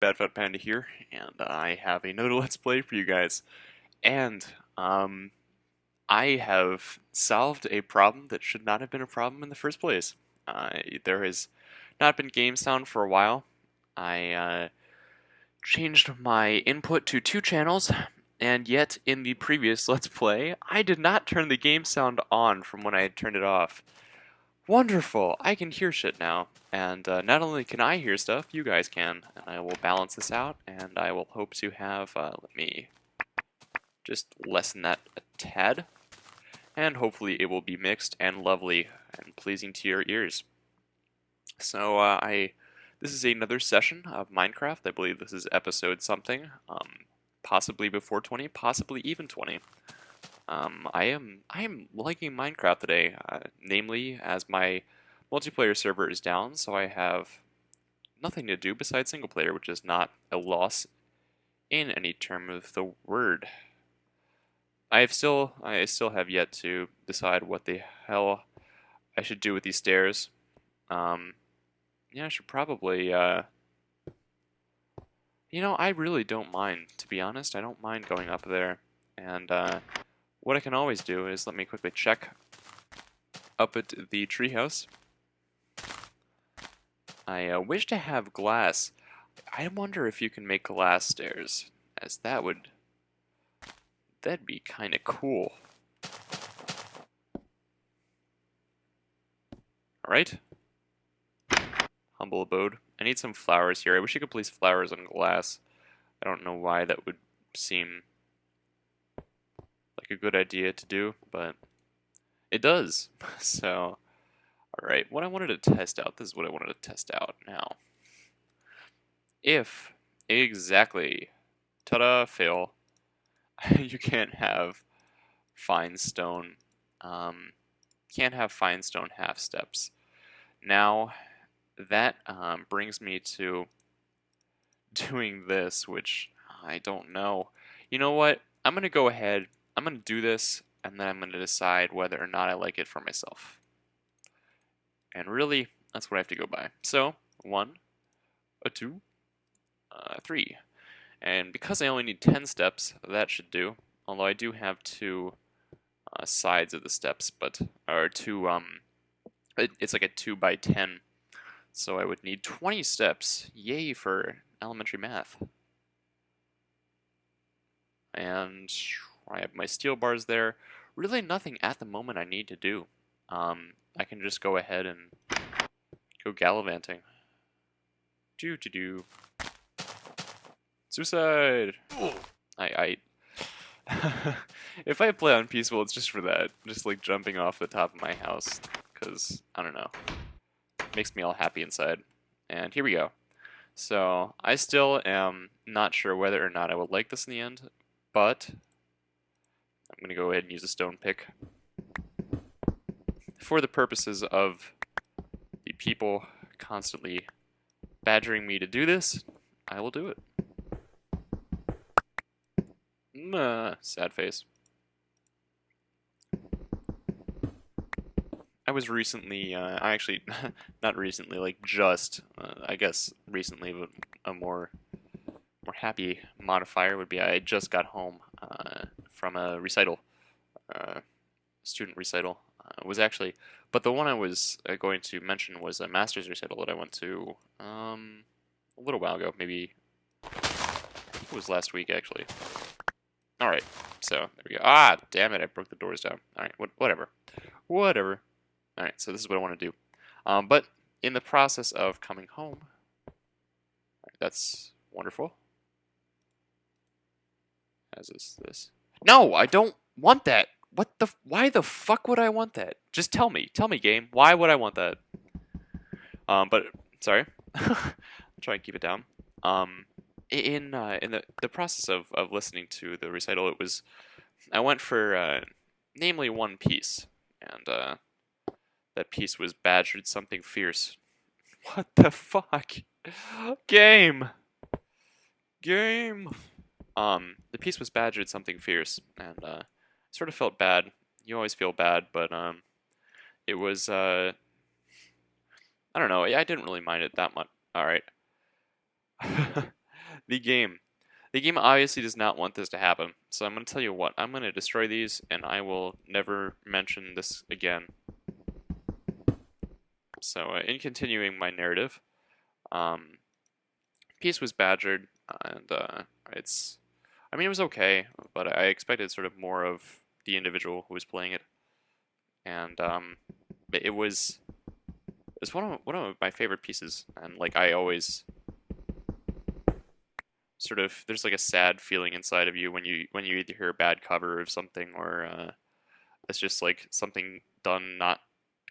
Bad Fat Panda here, and I have another Let's Play for you guys. And I have solved a problem that should not have been a problem in the first place. There has not been game sound for a while. I changed my input to two channels, and yet in the previous Let's Play, I did not turn the game sound on from when I had turned it off. Wonderful! I can hear shit now. And not only can I hear stuff, you guys can. And I will balance this out, and I will hope to have, let me just lessen that a tad. And hopefully it will be mixed and lovely and pleasing to your ears. So this is another session of Minecraft. I believe this is episode something. Possibly before 20, possibly even 20. I am liking Minecraft today, namely as my multiplayer server is down, so I have nothing to do besides single player, which is not a loss in any term of the word. I still have yet to decide what the hell I should do with these stairs. Yeah, I should probably, you know, I really don't mind, to be honest. I don't mind going up there, and what I can always do is, let me quickly check up at the treehouse. I wish to have glass. I wonder if you can make glass stairs, as that'd be kind of cool. Alright. Humble abode. I need some flowers here. I wish you could place flowers on glass. I don't know why that would seem like a good idea to do, but it does. So, alright, what I wanted to test out, this is what I wanted to test out now. If, exactly, ta-da, fail, you can't have fine stone, half steps. Now, that brings me to doing this, which I don't know. You know what? I'm going to go ahead, I'm going to do this, and then I'm going to decide whether or not I like it for myself. And really, that's what I have to go by. So, 1, 2, 3. And because I only need 10 steps, that should do. Although I do have two sides of the steps, or two, it's like a 2 by 10. So I would need 20 steps. Yay for elementary math. And I have my steel bars there. Really nothing at the moment I need to do. I can just go ahead and go gallivanting. Do. Suicide! I if I play on peaceful, it's just for that. Just like jumping off the top of my house. Because, I don't know. It makes me all happy inside. And here we go. So, I still am not sure whether or not I would like this in the end. But, I'm going to go ahead and use a stone pick. For the purposes of the people constantly badgering me to do this, I will do it. Sad face. I was recently, I actually, not recently, like just, I guess recently, but a more happy modifier would be I just got home from a recital, student recital. Was actually, but the one I was going to mention was a master's recital that I went to a little while ago, maybe I think it was last week actually. Alright, so there we go. Ah, damn it, I broke the doors down. Alright, whatever. Whatever. Alright, so this is what I want to do. But in the process of coming home, that's wonderful. As is this. No, I don't want that. Why the fuck would I want that? Just tell me, game. Why would I want that? But sorry, I'll try and keep it down. In the process of listening to the recital, I went for namely one piece, and that piece was badgered something fierce. What the fuck, game. The piece was badgered something fierce, and sort of felt bad. You always feel bad, but it was I don't know. I didn't really mind it that much. All right. The game. The game obviously does not want this to happen. So I'm going to tell you what. I'm going to destroy these, and I will never mention this again. So in continuing my narrative, Peace was badgered, and I mean, it was okay, but I expected sort of more of the individual who was playing it, and it's one of my favorite pieces, and like I always sort of there's like a sad feeling inside of you when you either hear a bad cover of something or it's just like something done not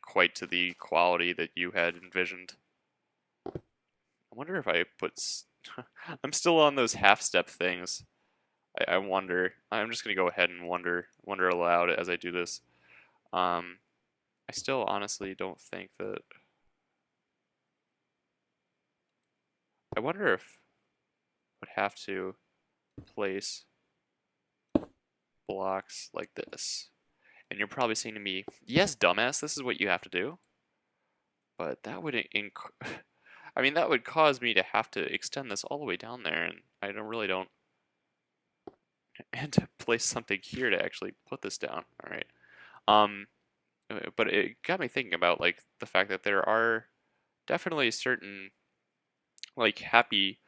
quite to the quality that you had envisioned. I wonder if I put. I'm still on those half step things. I wonder. I'm just gonna go ahead and wonder aloud as I do this. I still honestly don't think that. I wonder if I would have to place blocks like this. And you're probably saying to me, "Yes, dumbass, this is what you have to do." But that would I mean, that would cause me to have to extend this all the way down there, and I don't and to place something here to actually put this down. All right. But it got me thinking about like the fact that there are definitely certain like happy.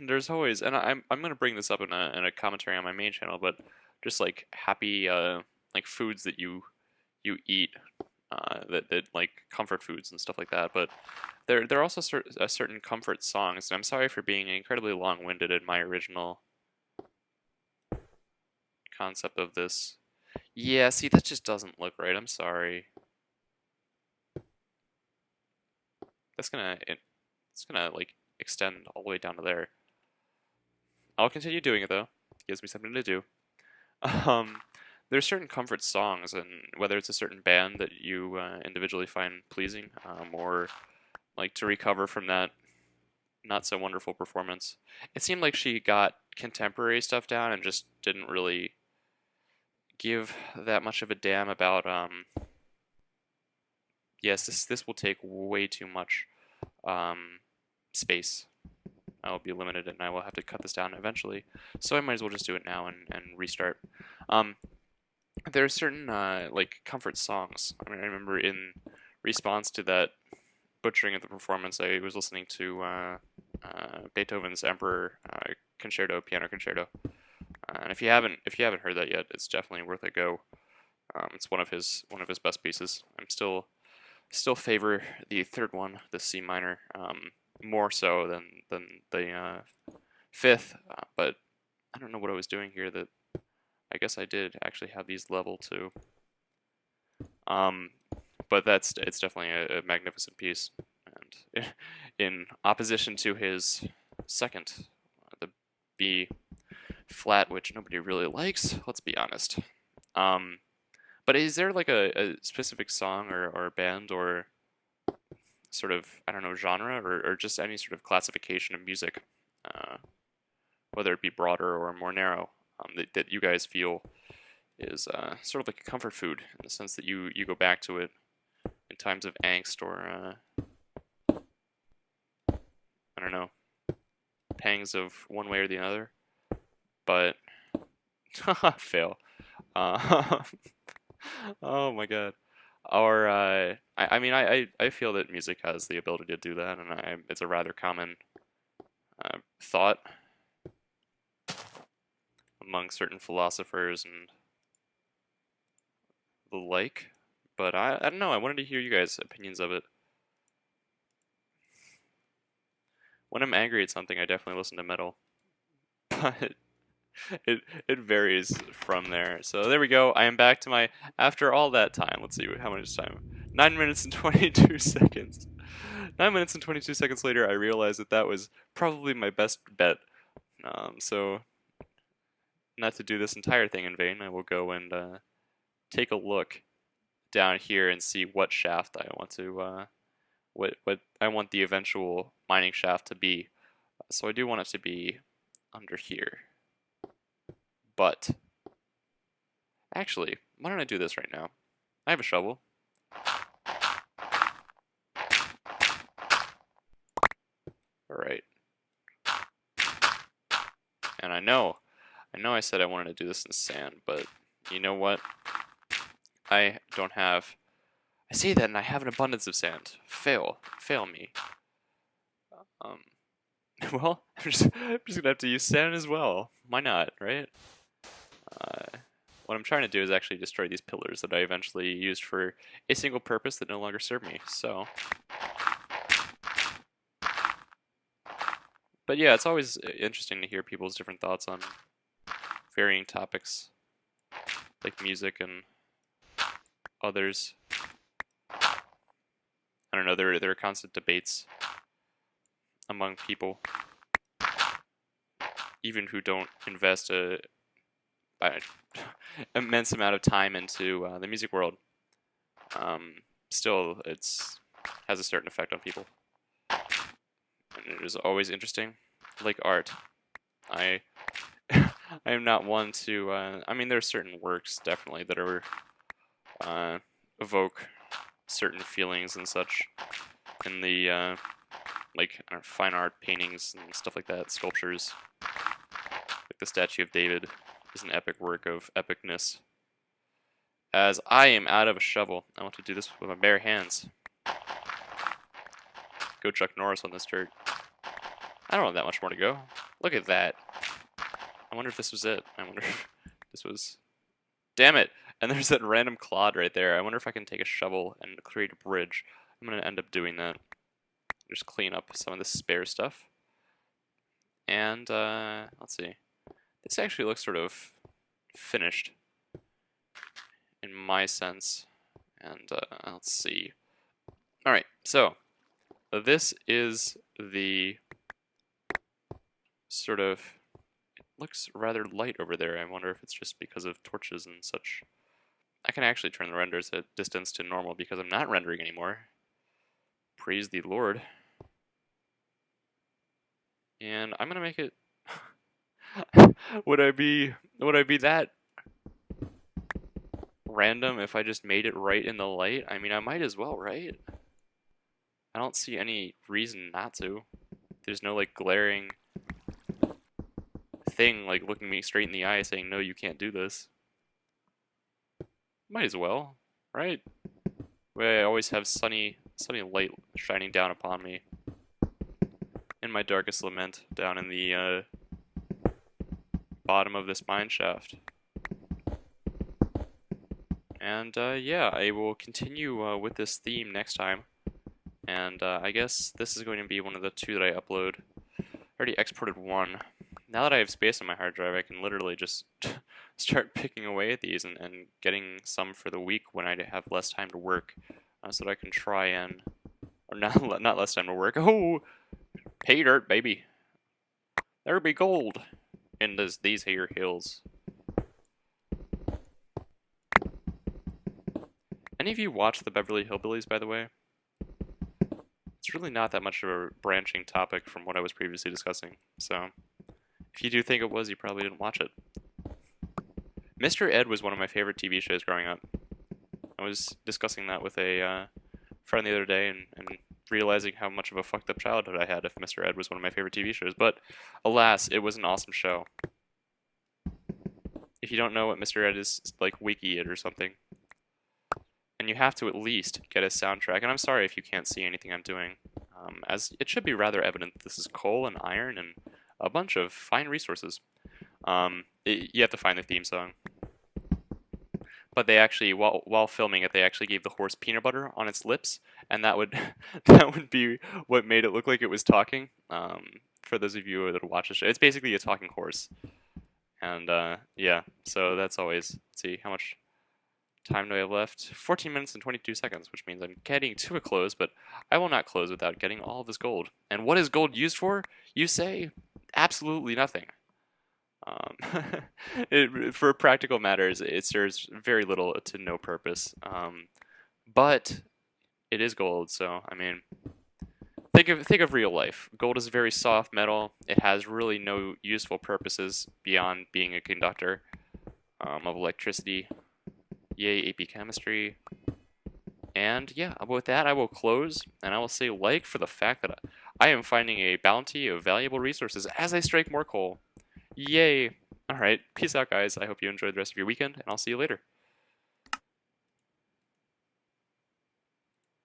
There's always, and I'm gonna bring this up in a commentary on my main channel, but just like happy like foods that you eat that like comfort foods and stuff like that. But there are also certain comfort songs, and I'm sorry for being incredibly long-winded in my original concept of this. Yeah, see, that just doesn't look right. I'm sorry. It's gonna like extend all the way down to there. I'll continue doing it though. It gives me something to do. There's certain comfort songs, and whether it's a certain band that you individually find pleasing, or like to recover from that not so wonderful performance. It seemed like she got contemporary stuff down and just didn't really give that much of a damn about yes, this will take way too much space. I will be limited and I will have to cut this down eventually. So I might as well just do it now and restart. There are certain like comfort songs. I mean, I remember in response to that butchering of the performance, I was listening to Beethoven's Emperor Concerto, Piano Concerto. And if you haven't heard that yet, it's definitely worth a go. It's one of his best pieces. I'm still favor the third one, the C minor, more so than the fifth. But I don't know what I was doing here. That I guess I did actually have these level too. But it's definitely a magnificent piece, and in opposition to his second, the B flat, which nobody really likes. Let's be honest. But is there like a specific song or band or sort of, I don't know, genre or just any sort of classification of music, whether it be broader or more narrow, that you guys feel is sort of like a comfort food in the sense that you go back to it in times of angst or I don't know, pangs of one way or the other. But fail. Oh my god. Or I mean I feel that music has the ability to do that, and it's a rather common thought among certain philosophers and the like. But I don't know. I wanted to hear you guys' opinions of it. When I'm angry at something, I definitely listen to metal, but it varies from there. So there we go. I am back to my after all that time. Let's see how much time. 9 minutes and 22 seconds. 9 minutes and 22 seconds later, I realized that was probably my best bet. So not to do this entire thing in vain, I will go and take a look down here and see what shaft I want to what I want the eventual mining shaft to be. So I do want it to be under here. But actually, why don't I do this right now? I have a shovel. All right. And I know I said I wanted to do this in sand, but you know what? I don't have... I say that and I have an abundance of sand. Fail me. Um, well, I'm just gonna have to use sand as well. Why not, right? What I'm trying to do is actually destroy these pillars that I eventually used for a single purpose that no longer serve me, so... But yeah, it's always interesting to hear people's different thoughts on varying topics, like music and others. I don't know, there are constant debates among people, even who don't invest a immense amount of time into the music world. Still, has a certain effect on people, and it is always interesting. Like art, I I am not one to. I mean, there are certain works definitely that are evoke certain feelings and such in the like fine art paintings and stuff like that, sculptures. Like the statue of David is an epic work of epicness. As I am out of a shovel, I want to do this with my bare hands. Go Chuck Norris on this dirt. I don't have that much more to go. Look at that. I wonder if this was it. I wonder if this was... Damn it! And there's that random clod right there. I wonder if I can take a shovel and create a bridge. I'm going to end up doing that. Just clean up some of the spare stuff. And, let's see. This actually looks sort of finished, in my sense. And, let's see. Alright, so, this is the sort of... It looks rather light over there. I wonder if it's just because of torches and such. I can actually turn the renders at distance to normal because I'm not rendering anymore. Praise the Lord. And I'm gonna make it... would I be that random if I just made it right in the light? I mean, I might as well, right? I don't see any reason not to. There's no, like, glaring thing, like, looking me straight in the eye saying, no, you can't do this. Might as well, right? I always have sunny light shining down upon me. In my darkest lament, down in the, bottom of this mine shaft. And, yeah, I will continue with this theme next time. And I guess this is going to be one of the 2 that I upload. I already exported 1. Now that I have space on my hard drive, I can literally just start picking away at these and getting some for the week when I have less time to work, so that I can try and... Or not less time to work. Oh! Pay dirt, baby. There be gold in these here hills. Any of you watch the Beverly Hillbillies, by the way? It's really not that much of a branching topic from what I was previously discussing, so if you do think it was, you probably didn't watch it. Mr. Ed was one of my favorite TV shows growing up. I was discussing that with a friend the other day and realizing how much of a fucked up childhood I had if Mr. Ed was one of my favorite TV shows, but alas, it was an awesome show. If you don't know what Mr. Ed is, like wiki it or something. And you have to at least get a soundtrack, and I'm sorry if you can't see anything I'm doing, as it should be rather evident that this is coal and iron and a bunch of fine resources. You have to find the theme song. But they actually, while filming it, they actually gave the horse peanut butter on its lips, and that would that would be what made it look like it was talking. For those of you that watch the show, it's basically a talking horse. And yeah, so that's always. Let's see, how much time do I have left? 14 minutes and 22 seconds, which means I'm getting to a close, but I will not close without getting all of this gold. And what is gold used for? You say? Absolutely nothing. For practical matters, it serves very little to no purpose. But it is gold, so I mean, think of real life. Gold is a very soft metal. It has really no useful purposes beyond being a conductor of electricity. Yay, AP Chemistry. And yeah, with that, I will close, and I will say for the fact that I am finding a bounty of valuable resources as I strike more coal. Yay! Alright, peace out, guys. I hope you enjoy the rest of your weekend, and I'll see you later.